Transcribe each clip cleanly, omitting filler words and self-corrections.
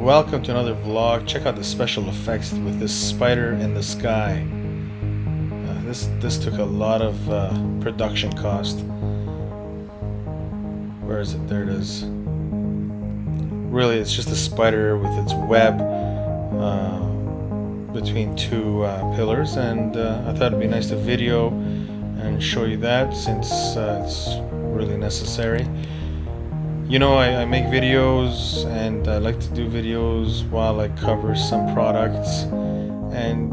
welcome to another vlog. Check out the special effects with this spider in the sky. This took a lot of production cost. Where is it? There it is. Really, it's just a spider with its web between two pillars, and I thought it'd be nice to video and show you that since it's really necessary. You know, I make videos and I like to do videos while I cover some products, and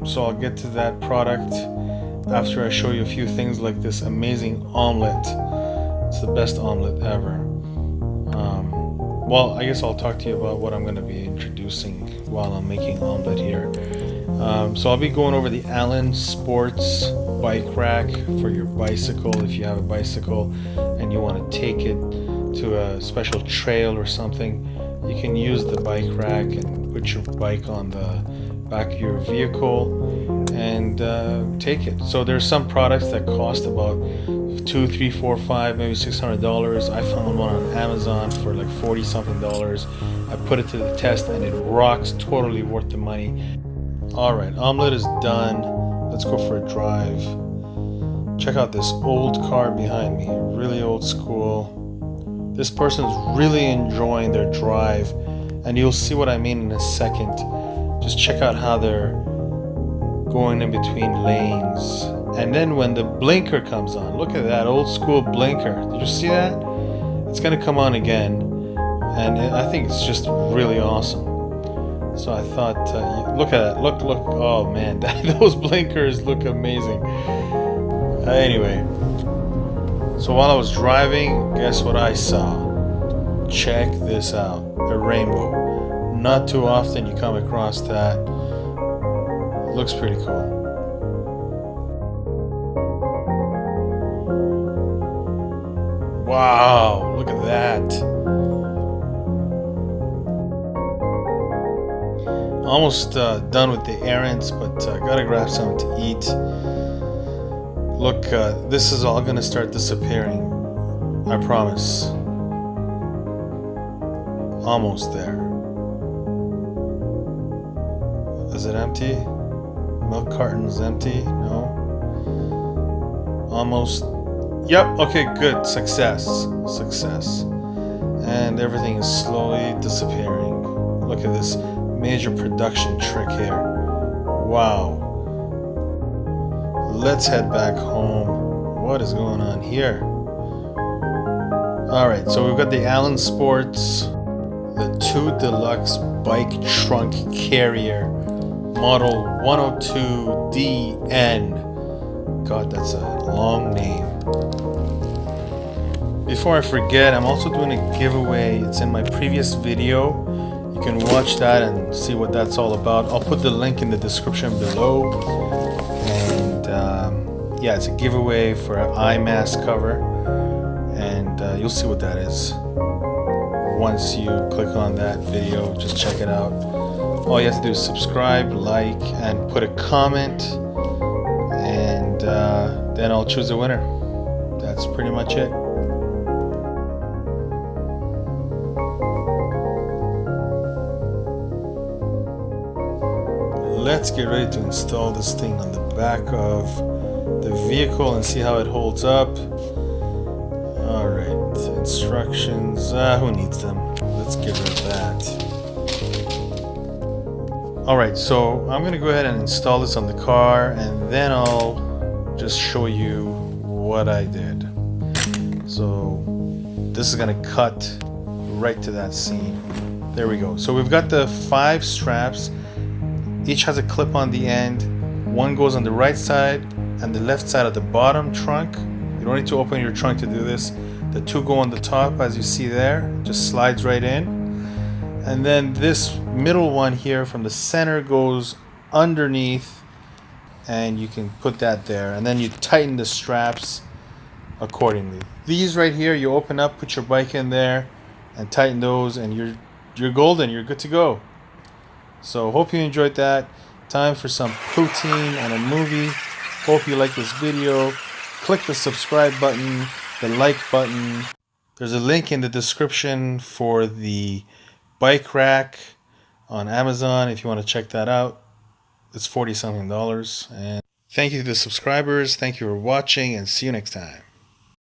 so I'll get to that product after I show you a few things like this amazing omelet. It's the best omelet ever. Well, I guess I'll talk to you about what I'm going to be introducing while I'm making omelet here. So I'll be going over the Allen Sports bike rack for your bicycle. If you have a bicycle and you want to take it to a special trail or something, you can use the bike rack and put your bike on the back of your vehicle and take it. So there's some products that cost about $200, $300, $400, $500, maybe $600. I found one on Amazon for like $40 something. I put it to the test and it rocks. Totally worth the money. Alright, omelet is done. Let's go for a drive. Check out this old car behind me, really old school. This person's really enjoying their drive, and you'll see what I mean in a second. Just check out how they're going in between lanes. And then when the blinker comes on, look at that old school blinker. Did you see that? It's gonna come on again, and I think it's just really awesome. So I thought, look at that, look, oh man, those blinkers look amazing. Anyway, so while I was driving, guess what I saw? Check this out, a rainbow. Not too often you come across that. Looks pretty cool. Wow, look at that. Almost done with the errands, but gotta grab something to eat. Look, this is all gonna start disappearing. I promise. Almost there. Is it empty? Milk carton's empty? No. Almost. Yep, okay, good. Success. And everything is slowly disappearing. Look at this major production trick here. Wow. Let's head back home. What is going on here? Alright, so we've got the Allen Sports, the 2 Deluxe bike trunk carrier, model 102DN. God, that's a long name. Before I forget, I'm also doing a giveaway. It's in my previous video. You can watch that and see what that's all about. I'll put the link in the description below. And yeah, it's a giveaway for an eye mask cover. And you'll see what that is. Once you click on that video, just check it out. All you have to do is subscribe, like, and put a comment. And then I'll choose a winner. That's pretty much it. Let's get ready to install this thing on the back of the vehicle and see how it holds up. Alright, instructions, who needs them? Let's get rid of that. Alright, so I'm going to go ahead and install this on the car, and then I'll just show you what I did. So this is going to cut right to that scene. There we go. So we've got the 5 straps. Each has a clip on the end. One goes on the right side and the left side of the bottom trunk. You don't need to open your trunk to do this. The 2 go on the top, as you see there. Just slides right in. And then this middle one here from the center goes underneath, and you can put that there. And then you tighten the straps accordingly. These right here, you open up, put your bike in there, and tighten those, and you're golden. You're good to go. So hope you enjoyed that. Time for some poutine and a movie. Hope you like this video. Click the subscribe button, the like button. There's a link in the description for the bike rack on Amazon if you want to check that out. It's $40 something. And thank you to the subscribers. Thank you for watching, and see you next time.